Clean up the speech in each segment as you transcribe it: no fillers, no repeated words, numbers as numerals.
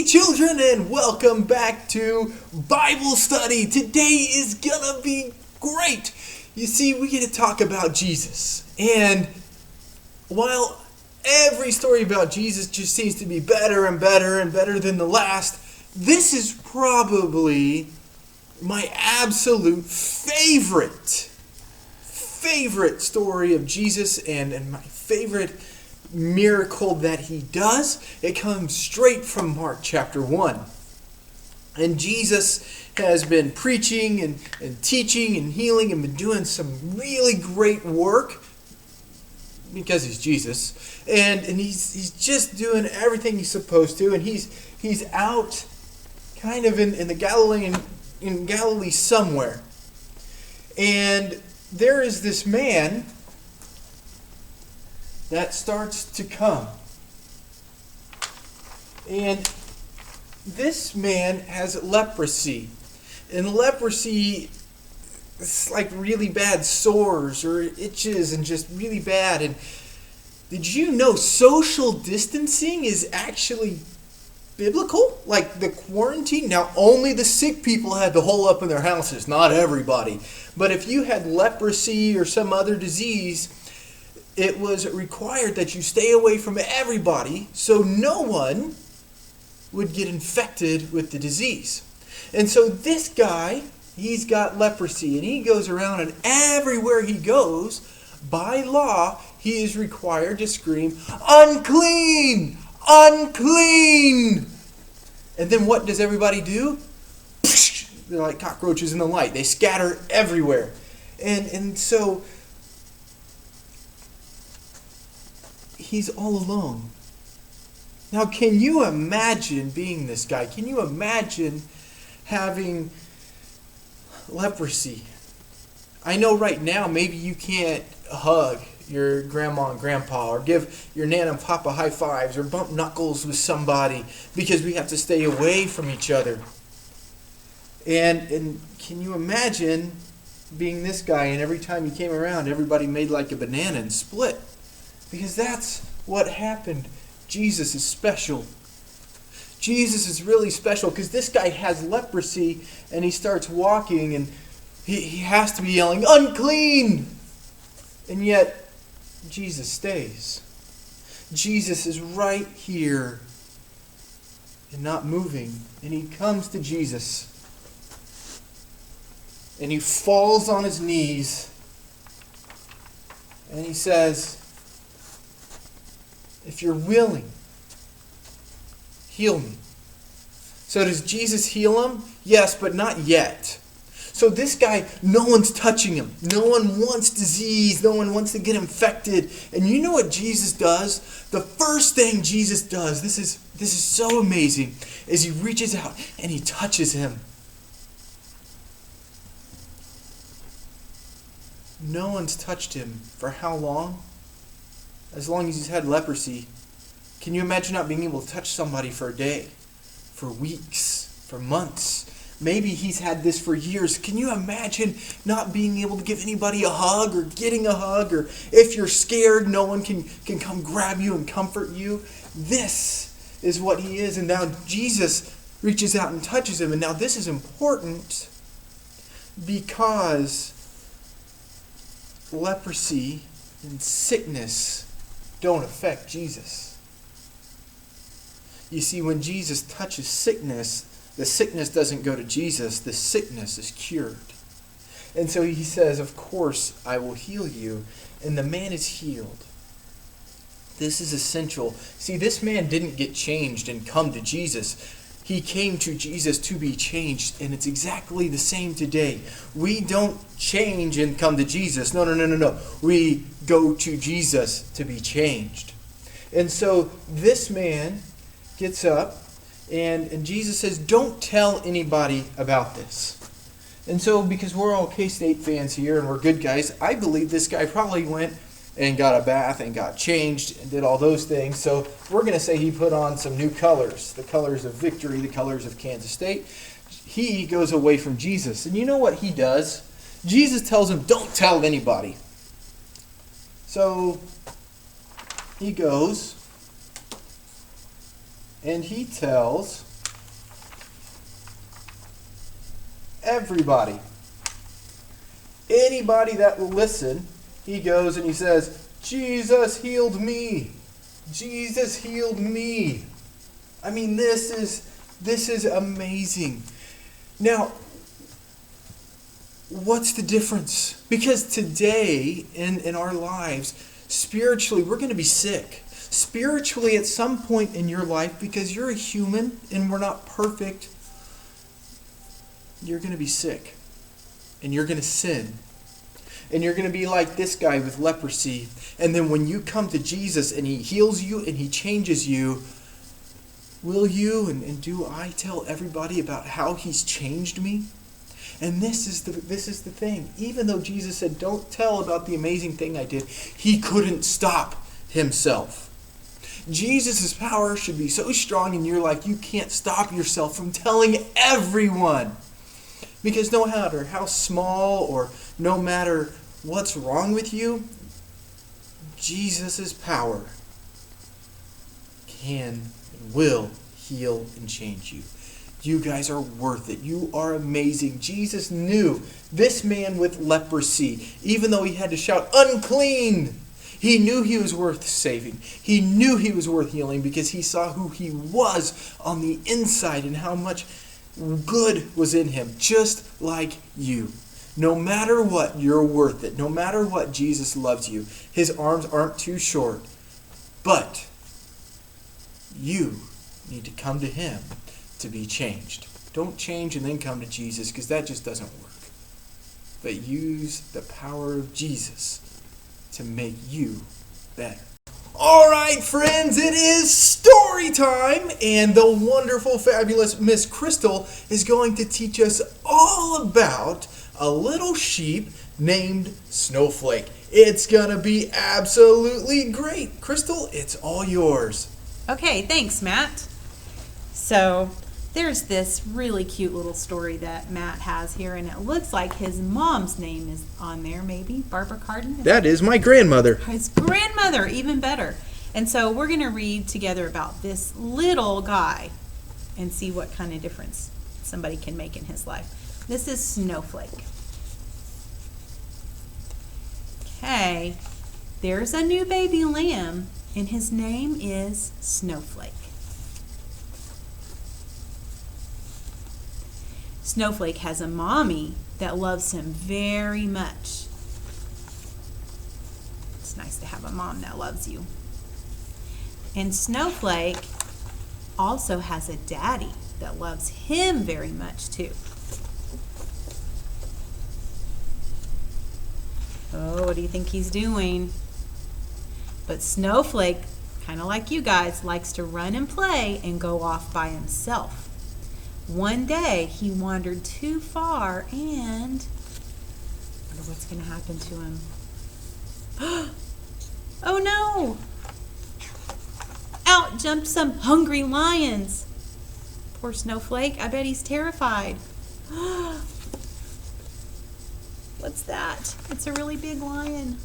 children, and welcome back to Bible study. Today is gonna be great. You see, we get to talk about Jesus. And while every story about Jesus just seems to be better and better and better than the last, this is probably my absolute favorite story of Jesus and my favorite miracle that he does. It comes straight from Mark chapter 1. And Jesus has been preaching and teaching and healing and been doing some really great work because he's Jesus. And he's just doing everything he's supposed to. And he's out kind of in Galilee somewhere. And there is this man that starts to come. And this man has leprosy. And leprosy is like really bad sores or itches and just really bad. And did you know social distancing is actually biblical? Like the quarantine. Now, only the sick people had to hole up in their houses, not everybody. But if you had leprosy or some other disease, it was required that you stay away from everybody so no one would get infected with the disease. And so this guy, he's got leprosy, and he goes around, and everywhere he goes, by law, he is required to scream, "Unclean! Unclean!" And then what does everybody do? They're like cockroaches in the light. They scatter everywhere. And so he's all alone. Now, can you imagine being this guy? Can you imagine having leprosy? I know right now maybe you can't hug your grandma and grandpa or give your nana and papa high fives or bump knuckles with somebody because we have to stay away from each other. And can you imagine being this guy and every time you came around everybody made like a banana and split? Because that's what happened. Jesus is special. Jesus is really special because this guy has leprosy and he starts walking and he has to be yelling, "Unclean!" And yet, Jesus stays. Jesus is right here and not moving. And he comes to Jesus and he falls on his knees and he says, "If you're willing, heal me." So does Jesus heal him? Yes, but not yet. So this guy, no one's touching him. No one wants disease. No one wants to get infected. And you know what Jesus does? The first thing Jesus does, this is so amazing, is he reaches out and he touches him. No one's touched him for how long? As long as he's had leprosy. Can you imagine not being able to touch somebody for a day, for weeks, for months? Maybe he's had this for years. Can you imagine not being able to give anybody a hug or getting a hug? Or if you're scared, no one can come grab you and comfort you. This is what he is. And now Jesus reaches out and touches him. And now this is important because leprosy and sickness don't affect Jesus. You see, when Jesus touches sickness, the sickness doesn't go to Jesus. The sickness is cured. And so he says, "Of course, I will heal you." And the man is healed. This is essential. See, this man didn't get changed and come to Jesus. He came to Jesus to be changed, and it's exactly the same today. We don't change and come to Jesus. No. We go to Jesus to be changed. And so this man gets up, and Jesus says, "Don't tell anybody about this." And so, because we're all K-State fans here and we're good guys, I believe this guy probably went and got a bath and got changed and did all those things. So we're going to say he put on some new colors, the colors of victory, the colors of Kansas State. He goes away from Jesus. And you know what he does? Jesus tells him, "Don't tell anybody." So he goes and he tells everybody. Anybody that will listen, he goes and he says, Jesus healed me. Jesus healed me. I mean, this is amazing. Now, what's the difference? Because today in our lives, spiritually, we're going to be sick. Spiritually, at some point in your life, because you're a human and we're not perfect, you're going to be sick. And you're going to sin. And you're going to be like this guy with leprosy. And then when you come to Jesus and he heals you and he changes you, will you and do I tell everybody about how he's changed me? And this is the thing. Even though Jesus said, don't tell about the amazing thing I did, he couldn't stop himself. Jesus' power should be so strong in your life you can't stop yourself from telling everyone. Because no matter how small or no matter what's wrong with you, Jesus' power can and will heal and change you. You guys are worth it. You are amazing. Jesus knew this man with leprosy, even though he had to shout, unclean, he knew he was worth saving. He knew he was worth healing because he saw who he was on the inside and how much good was in him, just like you. No matter what, you're worth it. No matter what, Jesus loves you. His arms aren't too short. But you need to come to him to be changed. Don't change and then come to Jesus, because that just doesn't work. But use the power of Jesus to make you better. All right, friends, it is story time, and the wonderful, fabulous Miss Crystal is going to teach us all about a little sheep named Snowflake. It's going to be absolutely great. Crystal, it's all yours. Okay, thanks, Matt. So, there's this really cute little story that Matt has here, and it looks like his mom's name is on there, maybe. Barbara Carden? That is my grandmother. His grandmother, even better. And so we're going to read together about this little guy and see what kind of difference somebody can make in his life. This is Snowflake. Okay, there's a new baby lamb, and his name is Snowflake. Snowflake has a mommy that loves him very much. It's nice to have a mom that loves you. And Snowflake also has a daddy that loves him very much too. Oh, what do you think he's doing? But Snowflake, kind of like you guys, likes to run and play and go off by himself. One day, he wandered too far and I wonder what's going to happen to him. Oh no! Out jumped some hungry lions. Poor Snowflake, I bet he's terrified. What's that? It's a really big lion.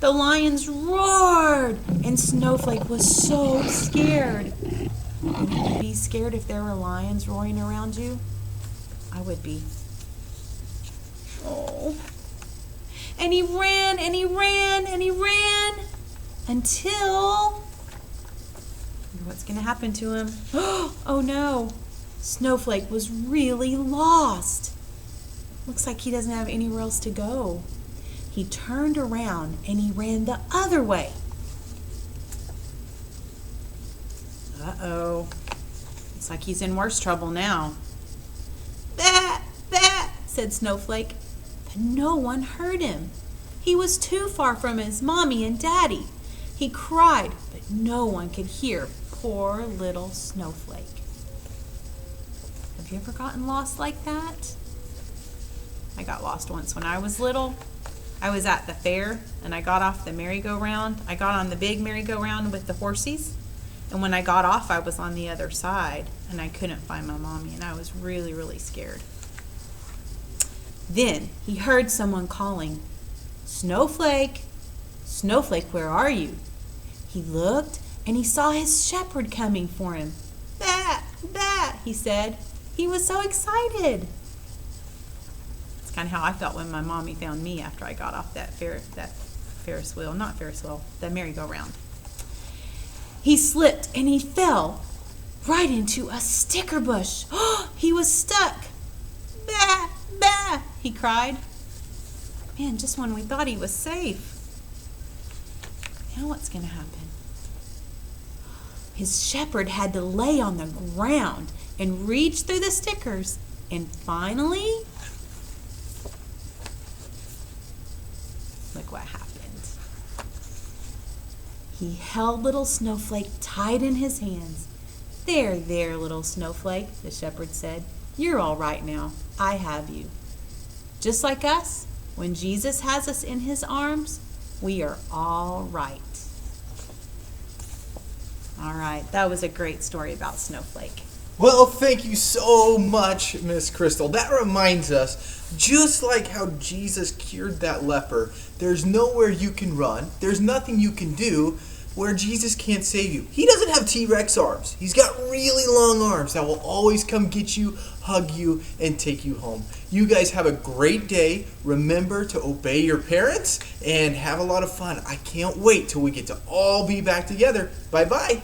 The lions roared, and Snowflake was so scared. Would you be scared if there were lions roaring around you? I would be. Oh. And he ran, and he ran, and he ran until... what's going to happen to him? Oh no. Snowflake was really lost. Looks like he doesn't have anywhere else to go. He turned around and he ran the other way. Uh-oh. Looks like he's in worse trouble now. Bat, bat, said Snowflake. But no one heard him. He was too far from his mommy and daddy. He cried, but no one could hear poor little Snowflake. Have you ever gotten lost like that? I got lost once when I was little. I was at the fair and I got off the merry-go-round. I got on the big merry-go-round with the horsies. And when I got off, I was on the other side and I couldn't find my mommy and I was really, really scared. Then he heard someone calling, Snowflake, Snowflake, where are you? He looked and he saw his shepherd coming for him. Bat, bat, he said. He was so excited. It's kind of how I felt when my mommy found me after I got off that Ferris wheel, not Ferris wheel, the merry-go-round. He slipped and he fell right into a sticker bush. He was stuck. Bah, bah, he cried. Man, just when we thought he was safe. Now what's going to happen? His shepherd had to lay on the ground and reach through the stickers. And finally, look what happened. He held little Snowflake tight in his hands. There, little Snowflake, the shepherd said. You're all right now. I have you. Just like us, when Jesus has us in his arms, we are all right. All right, that was a great story about Snowflake. Well, thank you so much, Miss Crystal. That reminds us, just like how Jesus cured that leper, there's nowhere you can run, there's nothing you can do where Jesus can't save you. He doesn't have T-Rex arms. He's got really long arms that will always come get you, hug you, and take you home. You guys have a great day. Remember to obey your parents and have a lot of fun. I can't wait till we get to all be back together. Bye-bye.